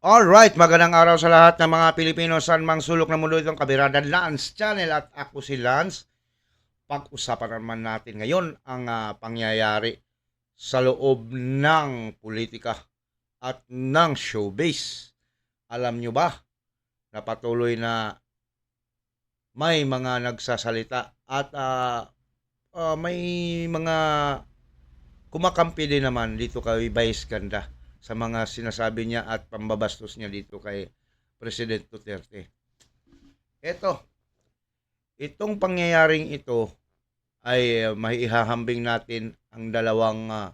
Alright, magandang araw sa lahat ng mga Pilipino saan mang sulok ng mundo itong Kabirada Lance Channel at ako si Lance. Pag-usapan naman natin ngayon ang pangyayari sa loob ng politika at ng showbiz. Alam nyo ba na patuloy na may mga nagsasalita at may mga kumakampi din naman dito kay Vice Ganda sa mga sinasabi niya at pambabastos niya dito kay President Duterte. Itong pangyayaring ito ay maihahambing natin ang dalawang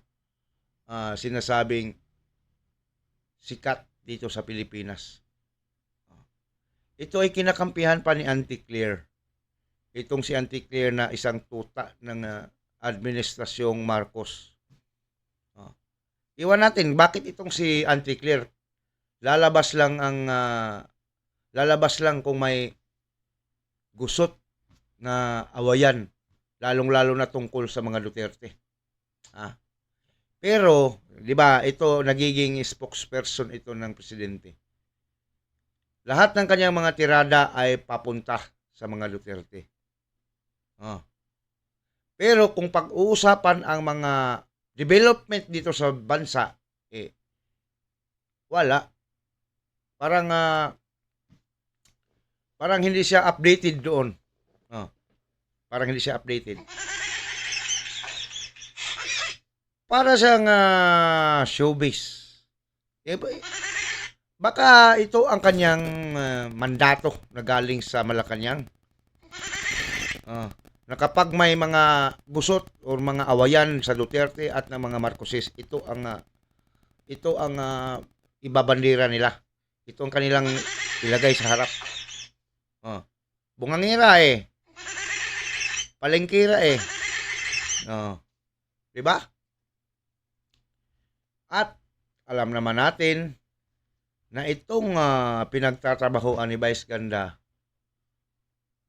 sinasabing sikat dito sa Pilipinas. Ito ay kinakampihan pa ni Auntie Claire. Itong si Auntie Claire na isang tuta ng administrasyong Marcos. Iwan natin, bakit itong si Auntie Claire? Lalabas lang kung may gusot na awayan, lalong-lalo na tungkol sa mga Duterte. Pero, di ba, ito nagiging spokesperson ito ng presidente. Lahat ng kanyang mga tirada ay papunta sa mga Duterte. Pero kung pag-uusapan ang mga development dito sa bansa, wala. Parang hindi siya updated doon. Parang hindi siya updated. Para siyang showbiz. Baka ito ang kanyang mandato na galing sa Malacanang. Na kapag may mga gusot o mga awayan sa Duterte at ng mga Marcoses, ito ang ibabandera nila. Ito ang kanilang ilagay sa harap. Bungangira palengkira di ba? At alam naman natin na itong pinagtatrabahoan ni Vice Ganda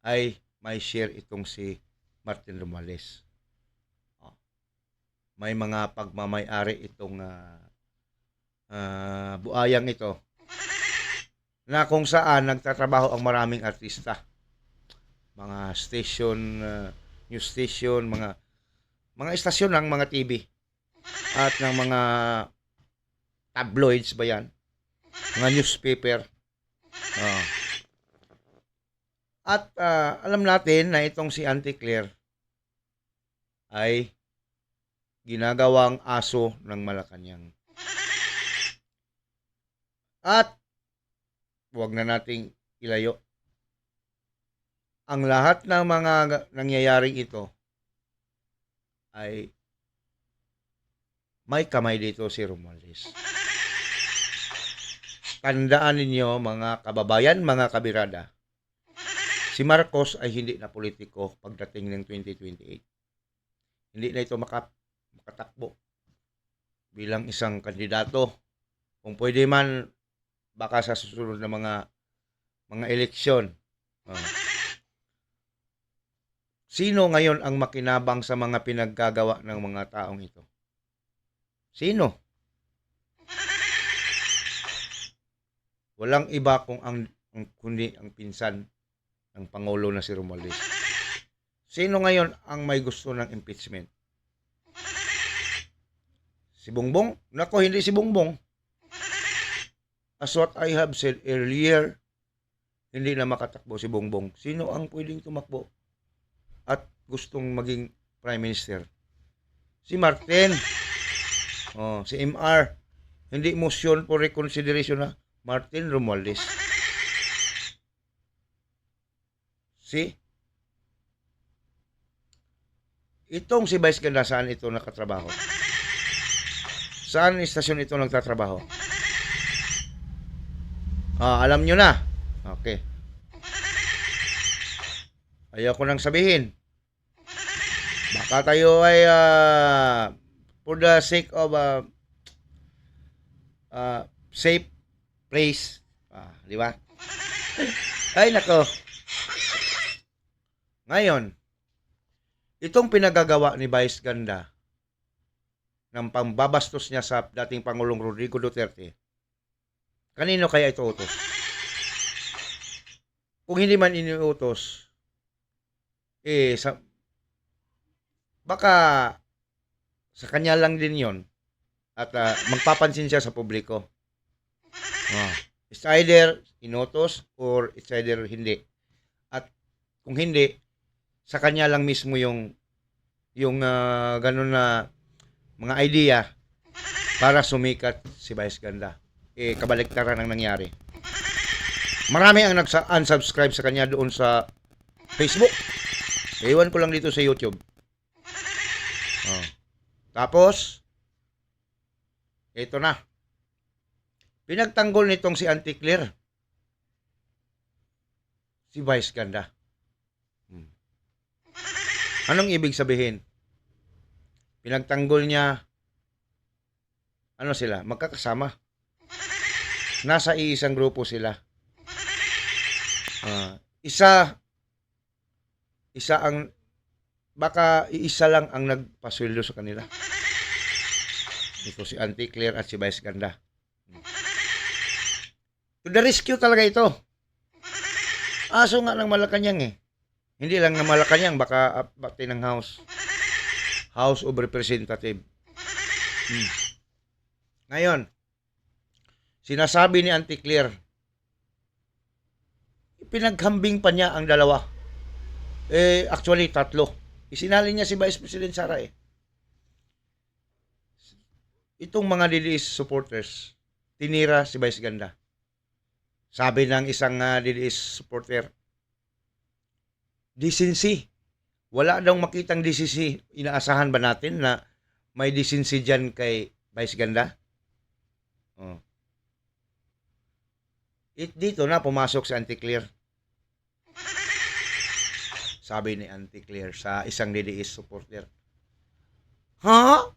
ay may share itong si Martin Romualdez. May mga pagmamay-ari itong buayang ito na kung saan nagtatrabaho ang maraming artista, mga station, news station, mga istasyon ng mga TV at ng mga tabloids ba yan, mga newspaper. At alam natin na itong si Auntie Claire ay ginagawang aso ng Malacanang. At huwag na nating ilayo. Ang lahat ng mga nangyayaring ito ay may kamay dito si Romualdez. Tandaan ninyo mga kababayan, mga kabirada, si Marcos ay hindi na politiko pagdating ng 2028. Hindi na ito makatakbo bilang isang kandidato. Kung pwede man, baka sa susunod na mga eleksyon. Sino ngayon ang makinabang sa mga pinaggagawa ng mga taong ito? Sino? Walang iba kundi ang pinsan ng Pangulo na si Romualdez. Sino ngayon ang may gusto ng impeachment? Si Bongbong? Nako, hindi si Bongbong. As what I have said earlier, hindi na makatakbo si Bongbong. Sino ang pwedeng tumakbo at gustong maging Prime Minister? Si Martin. Si MR. Hindi motion for reconsideration na Martin Romualdez. See? Itong si Vice Ganda, saan ito nakatrabaho? Saan istasyon ito nagtatrabaho? Alam nyo na. Okay. Ayaw ko nang sabihin. Baka tayo ay for the sake of safe place. Di ba? Ay, nako. Ngayon, itong pinagagawa ni Vice Ganda ng pambabastos niya sa dating Pangulong Rodrigo Duterte Kanino kaya ito utos? Kung hindi man iniutos, baka sa kanya lang din yon at magpapansin siya sa publiko. Oh. It's either inutos or it's either hindi. At kung hindi, sa kanya lang mismo yung ganun na mga idea para sumikat si Vice Ganda. Kabaliktaran ang nangyari. Marami ang unsubscribe sa kanya doon sa Facebook. Iwan ko lang dito sa YouTube. Oh. Tapos, ito na. Pinagtanggol nitong si Auntie Claire. Si Vice Ganda. Anong ibig sabihin? Pinagtanggol niya, ano sila, magkakasama. Nasa iisang grupo sila. Isa ang, baka iisa lang ang nagpasweldo sa kanila. Ito si Auntie Claire at si Vice Ganda. To the rescue talaga ito. Aso nga ng Malacanang eh. Hindi lang ng Malacanang, baka pati ng House of Representative. Ngayon, sinasabi ni Auntie Claire, pinaghambing pa niya ang dalawa. Actually, 3. Isinali niya si Vice President Sara eh. Itong mga DDS supporters, tinira si Vice Ganda. Sabi ng isang DDS supporter, decency. Wala daw makitang decency. Inaasahan ba natin na may decency dyan kay Vice Ganda? Oh. Dito na pumasok si Auntie Claire. Sabi ni Auntie Claire sa isang DDS supporter. Ha?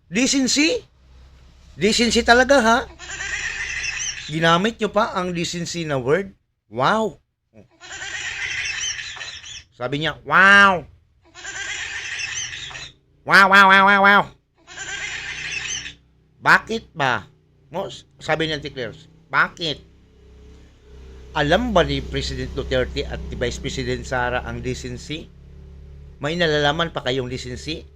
Decency? Decency talaga ha? Ginamit nyo pa ang decency na word? Wow! Sabi niya, wow! Wow, wow, wow, wow, wow! Bakit ba? Sabi ni Auntie Claire, bakit? Alam ba ni President Duterte at ni Vice President Sara ang decency? May nalalaman pa kayong decency?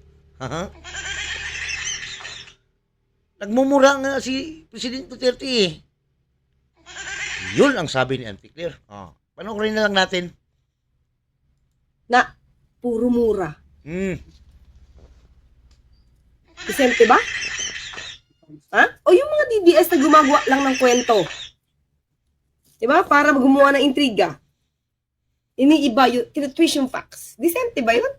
Nagmumura nga si President Duterte eh. Yun ang sabi ni Auntie Claire. Panoorin na lang natin. Na puro mura. Decente ba? Ha? O yung mga DDS na gumagawa lang ng kwento. Diba? Para gumawa ng intriga. Iniiba yung tinutwist yung facts. Decente ba yun?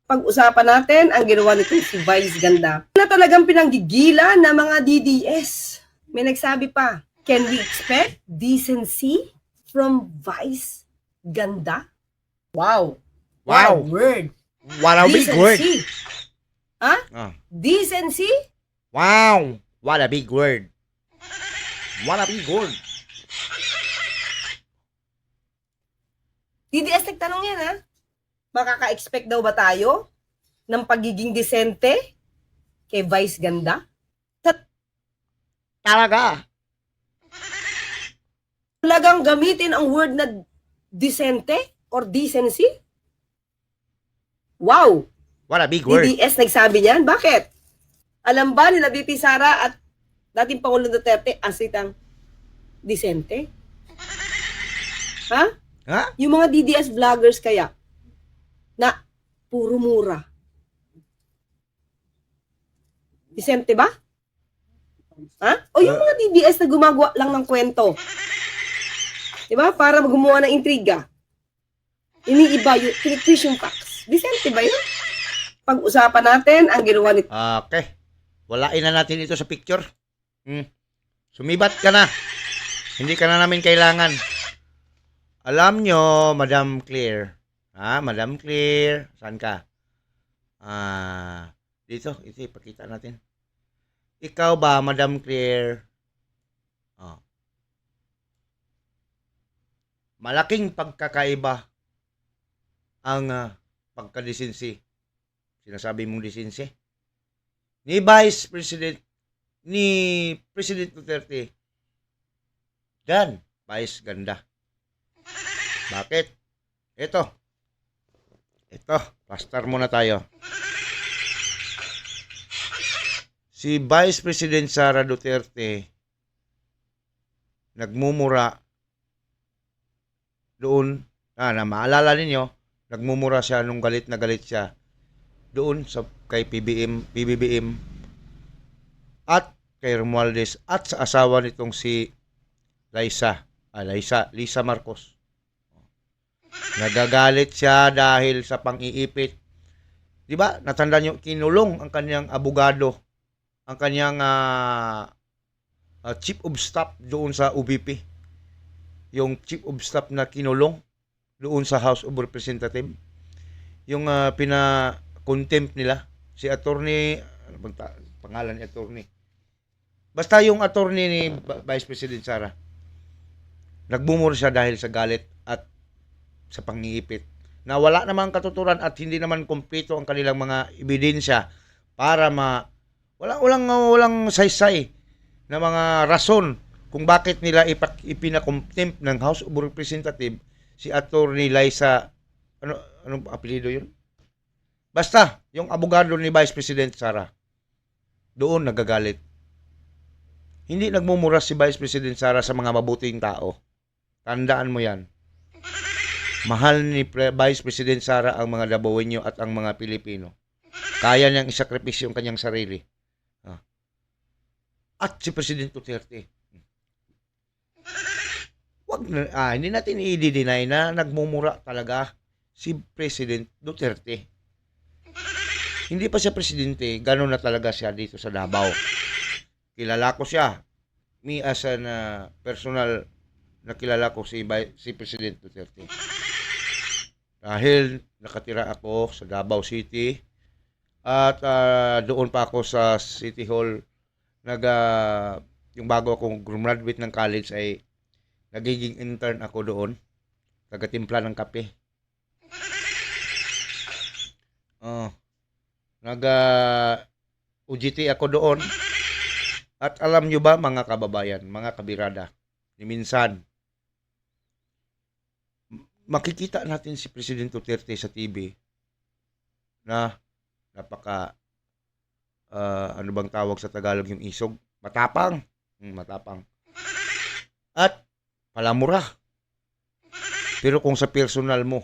Pag-usapan natin ang ginawa nito si Vice Ganda. Na talagang pinanggigilan ng mga DDS. May nagsabi pa, can we expect decency from Vice Ganda? Wow. Wow. What a word. What a big word. Ha? Decency? Wow. What a big word. What a big word. DDS nagtanong yan ha? Makaka-expect daw ba tayo ng pagiging disente kay Vice Ganda? Talaga. Talagang gamitin ang word na disente or decency? Wow! What a big word. DDS nagsabi niyan? Bakit? Alam ba nila BP Sara at dating Pangulong Duterte ang sitang disente? Ha? Ha? Yung mga DDS vloggers kaya na puro mura. Disente ba? Ha? O yung mga DDS na gumagawa lang ng kwento. Diba? Para gumawa ng intriga. Iniiba yung tinutwist yung facts. Disente ba yun? Pag-usapan natin ang ginawa nito. Okay. Walain na natin ito sa picture. Sumibat ka na. Hindi ka na namin kailangan. Alam nyo, Madam Claire. Madam Claire. Saan ka? Dito. Ito, ipakita natin. Ikaw ba, Madam Claire? Malaking pagkakaiba ang pagka-decency. Sinasabi mong decency. Ni Vice President Duterte Dan, Vice Ganda. Bakit? Ito, pastar muna tayo. Si Vice President Sara Duterte nagmumura doon, na maalala ninyo, nagmumura siya nung galit na galit siya doon sa kay PBBM at kay Romualdez at sa asawa nitong si Lisa Marcos. Nagagalit siya dahil sa pang-iipit. 'Di ba? Natanda niyo kinulong ang kanyang abogado, ang kanyang chief of staff doon sa UBP. Yung chief of staff na kinulong doon sa House of Representatives. Yung pina-contempt nila si attorney, ano bang pangalan ni attorney? Basta yung attorney ni Vice President Sara. Nagmumura siya dahil sa galit at sa pang-iipit. Na wala namang katuturan at hindi naman kumpleto ang kanilang mga ebidensya para walang saysay na mga rason kung bakit nila ipinakontempt ng House of Representatives si attorney Liza, anong apelyido yun? Basta, yung abogado ni Vice President Sara, doon nagagalit. Hindi nagmumura si Vice President Sara sa mga mabuting tao. Tandaan mo yan. Mahal ni Vice President Sara ang mga Dabawenyo at ang mga Pilipino. Kaya niyang isakripisyo ang kanyang sarili. At si President Duterte. Hindi natin i-deny na nagmumura talaga si President Duterte. Hindi pa siya presidente, gano'n na talaga siya dito sa Davao. Kilala ko siya. Me as an personal na kilala ko si President Duterte. Dahil nakatira ako sa Davao City at doon pa ako sa City Hall yung bago akong graduate ng college ay nagiging intern ako doon, tagatimpla ng kape. UGT ako doon. At alam nyo ba mga kababayan, mga kabirada, ni minsan makikita natin si President Duterte sa TV na napaka ano bang tawag sa Tagalog yung isog? Matapang. Matapang. At palamura. Pero kung sa personal mo,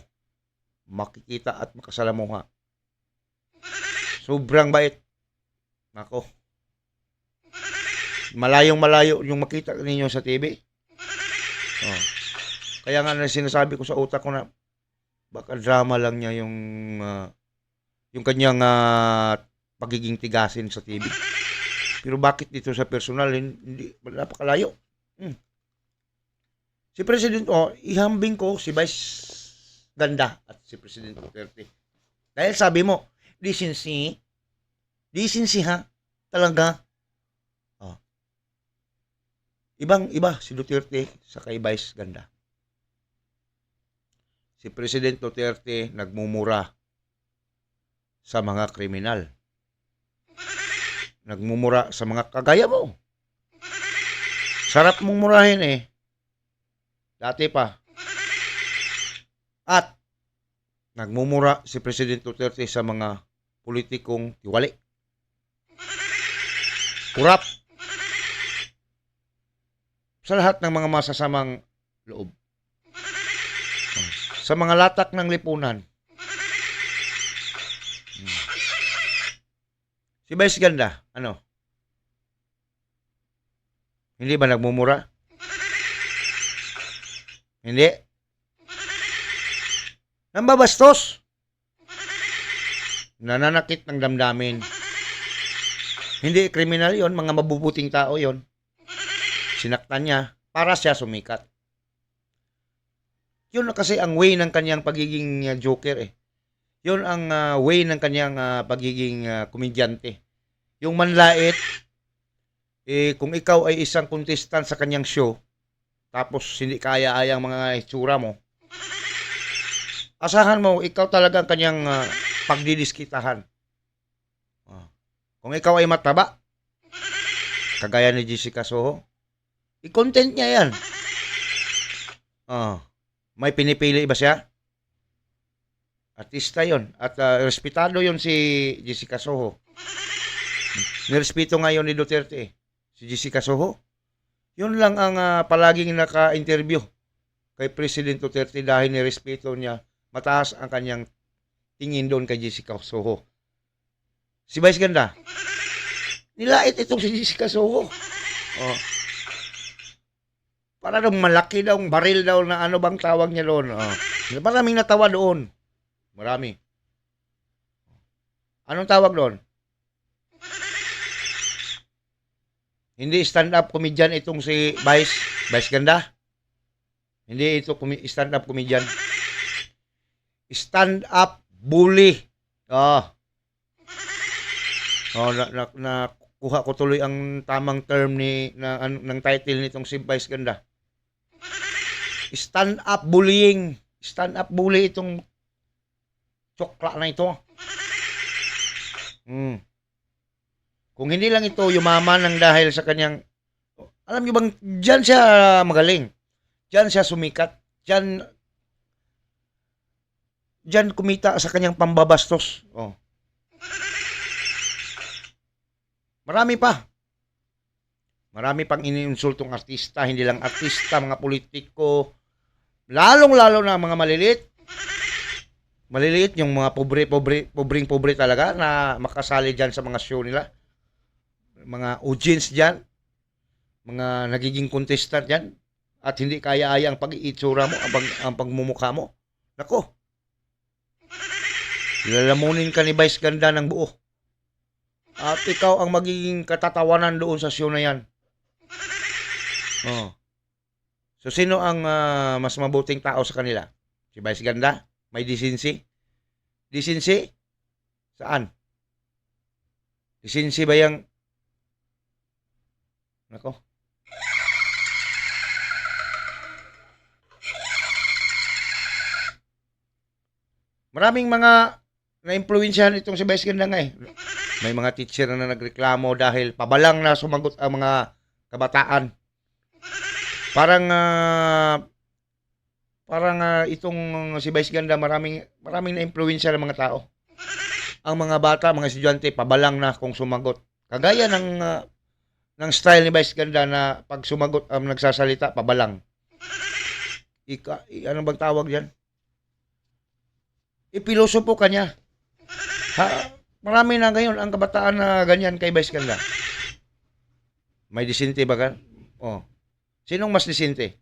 makikita at makasalamuha. Sobrang bait. Nako. Malayong-malayo yung makita ninyo sa TV. Kaya nga sinasabi ko sa utak ko na baka drama lang niya yung kanyang pagiging tigasin sa TV. Pero bakit dito sa personal, hindi, napakalayo. Si President, ihambing ko si Vice Ganda at si President Duterte. Dahil sabi mo, decency ha, talaga. Ibang-iba si Duterte sa kay Vice Ganda. Si President Duterte nagmumura sa mga kriminal. Nagmumura sa mga kagaya mo. Sarap mong murahin eh. Dati pa. At nagmumura si President Duterte sa mga politikong tiwali. Kurap. Sa lahat ng mga masasamang loob. Sa mga latak ng lipunan. Si Vice Ganda, ano? Hindi ba nagmumura? Hindi. Nambabastos. Nananakit ng damdamin. Hindi kriminal yon, mga mabubuting tao yon. Sinaktan niya para siya sumikat. Yun na kasi ang way ng kanyang pagiging joker eh. Yun ang way ng kanyang pagiging komedyante. Yung manlait, kung ikaw ay isang contestant sa kanyang show, tapos hindi kaya-ayang mga itsura mo, asahan mo, ikaw talaga ang kanyang pagdidiskitahan. Kung ikaw ay mataba, kagaya ni Jessica Soho, i-content niya yan. Ah, may pinipili ba siya? Artista yon. At respetado yon si Jessica Soho. Nirespeto ngayon ni Duterte si Jessica Soho. Yun lang ang palaging naka-interview kay President Duterte dahil nirespeto niya. Mataas ang kanyang tingin doon kay Jessica Soho. Si Vice Ganda, nilait itong si Jessica Soho. Oh. Para daw malaki daw, baril daw na ano bang tawag niya doon. Oh. Maraming natawa doon. Marami. Anong tawag doon? Hindi stand-up comedian itong si Vice Ganda. Hindi ito stand-up comedian. Stand-up bully. Oh. Oh, nakuha ko tuloy ang tamang term ng title nitong si Vice Ganda. Stand-up bullying. Stand-up bully itong tsokla na ito. Kung hindi lang ito yumaman ng dahil sa kanyang, alam niyo bang, diyan siya magaling. Diyan siya sumikat. Diyan kumita sa kanyang pambabastos. Oh. Marami pa. Marami pang iniinsultong artista, hindi lang artista, mga politiko, lalong-lalo na mga maliliit. Maliliit yung mga pobre talaga na makasali dyan sa mga show nila. Mga audience dyan, mga nagiging contestant dyan, at hindi kaya-aya ang pag-iitsura mo, ang pagmumukha mo. Nako, lalamunin ka ni Vice Ganda ng buo. At ikaw ang magiging katatawanan doon sa show na yan. Oh. So, sino ang mas mabuting tao sa kanila? Si Vice Ganda? May decency? Decency? Saan? Decency ba yung... Nako. Maraming mga na-impluwensyahan itong si Vice Ganda nga eh. May mga teacher na nagreklamo dahil pabalang na sumagot ang mga kabataan. Parang itong si Vice Ganda maraming na-impluwensya ng mga tao. Ang mga bata, mga estudyante pabalang na kung sumagot. Kagaya ng style ni Vice Ganda na pag sumagot nagsasalita pabalang. Ano bang tawag diyan? Ipilosopo kanya. Marami na ngayon ang kabataan na ganyan kay Vice Ganda. May disente ba ka? Oh. Sinong mas disente?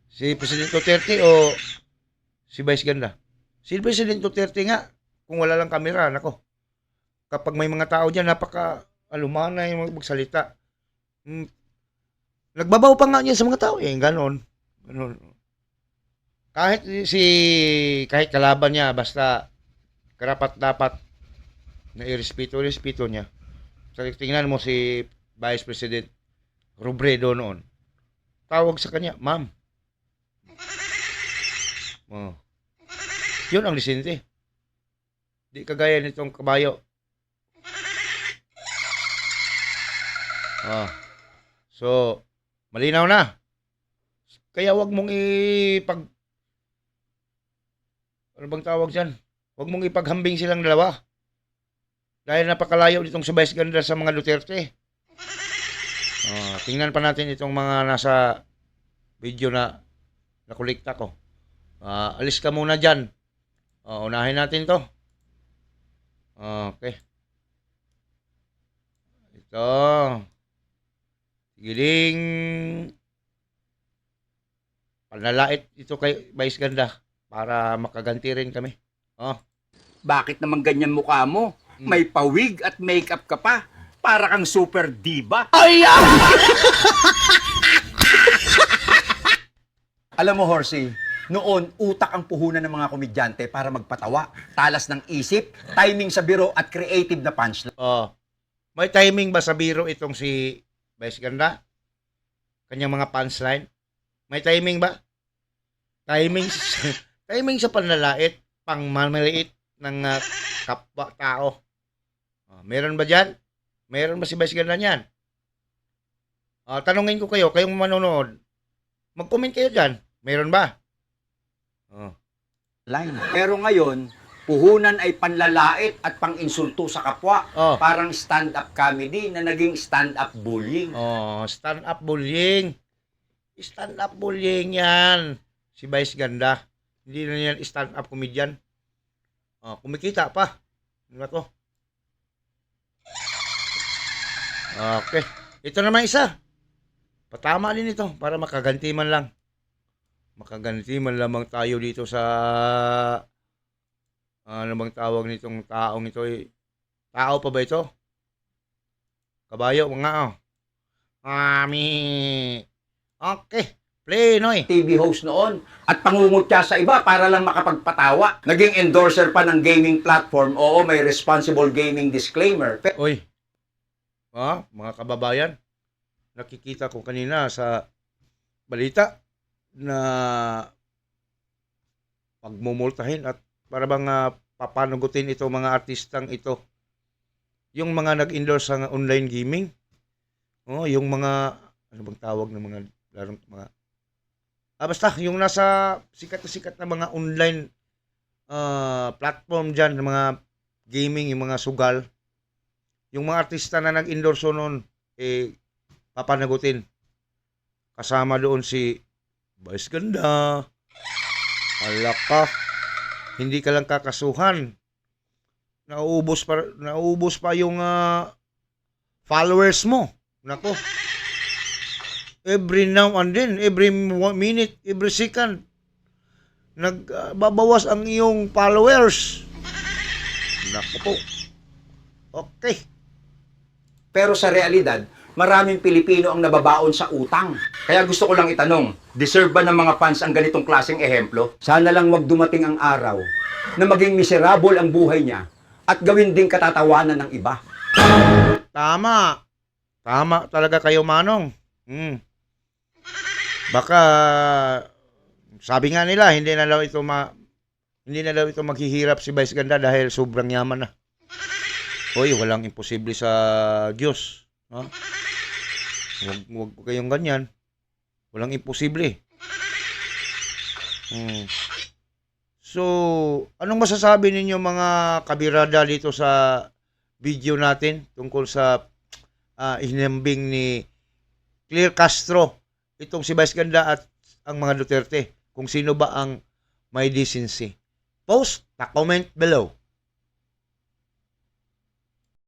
Si President Duterte o si Vice Ganda? Si President Duterte nga, kung wala lang kamera, nako. Kapag may mga tao diyan, napaka-alumana yung magsalita. Nagbabaw pa nga niya sa mga tao, ganon. Kahit kalaban niya, basta karapat-dapat na irespeto niya. So, tingnan mo si Vice President Robredo noon. Tawag sa kanya, ma'am. Oh. Yun ang disente. Di kagaya nitong kabayo. Oh. So, malinaw na. Kaya wag mong ano bang tawag dyan? Wag mong ipaghambing silang dalawa. Dahil napakalayo nitong si Vice Ganda sa mga Duterte. Tingnan pa natin itong mga nasa video na nakulikta ko. Alis ka muna dyan. Unahin natin to. Okay. Ito. Giling. Panlalait ito kay Vice Ganda para makaganti rin kami. Bakit naman ganyan mukha mo? May pawig at makeup ka pa. Para kang super diva. Alam mo, Horsey, noon, utak ang puhunan ng mga komedyante para magpatawa, talas ng isip, timing sa biro at creative na punchline. May timing ba sa biro itong si Vice Ganda? Kanyang mga punchline? May timing ba? Timing sa panlalait, pang mamaliit ng kapwa tao. Meron ba dyan? Meron ba si Vice Ganda niyan? Tanungin ko kayo, kayong manonood, mag-comment kayo dyan. Meron ba? Oh. line. Pero ngayon, puhunan ay panlalait at pang-insulto sa kapwa. Oh. Parang stand-up comedy na naging stand-up bullying. Oh, stand-up bullying. Stand-up bullying yan. Si Vice Ganda. Hindi na yan stand-up comedian. Oh, kumikita pa. Ano ba to? Okay. Ito naman isa. Patama din ito para makaganti man lang. Makaganti man lamang tayo dito sa ano bang tawag nitong taong ito eh. Tao pa ba ito? Kabayo mga oh. Ami. Okay. Play Noy. TV host noon at pangungutya sa iba para lang makapagpatawa. Naging endorser pa ng gaming platform. Oo, may responsible gaming disclaimer. Oy. Mga kababayan. Nakikita ko kanina sa balita na pagmumultahin at para bang papanugutin ito mga artistang ito. Yung mga nag-endorse sa online gaming. Oh, yung mga ano bang tawag ng mga larong mga basta yung nasa sikat na mga online platform dyan, ng mga gaming, yung mga sugal. Yung mga artista na nag-endorse noon, papanagutin. Kasama doon si Vice Ganda. Ala ka. Hindi ka lang kakasuhan. Nauubos pa yung followers mo. Nako. Every now and then, every minute, every second, nagbabawas ang iyong followers. Nako po. Okay. Pero sa realidad, maraming Pilipino ang nababaon sa utang. Kaya gusto ko lang itanong, deserve ba ng mga fans ang ganitong klaseng ehemplo? Sana lang wag dumating ang araw na maging miserable ang buhay niya at gawin ding katatawanan ng iba. Tama. Tama talaga kayo, Manong. Baka sabi nga nila hindi na daw ito maghihirap si Vice Ganda dahil sobrang yaman na. Hoy, walang imposible sa Diyos. Ha? Wag kayong ganyan. Walang imposible. So, anong masasabi ninyo mga kabirada dito sa video natin tungkol sa hinambing ni Claire Castro, itong si Vice Ganda at ang mga Duterte, kung sino ba ang may decency? Post, comment below.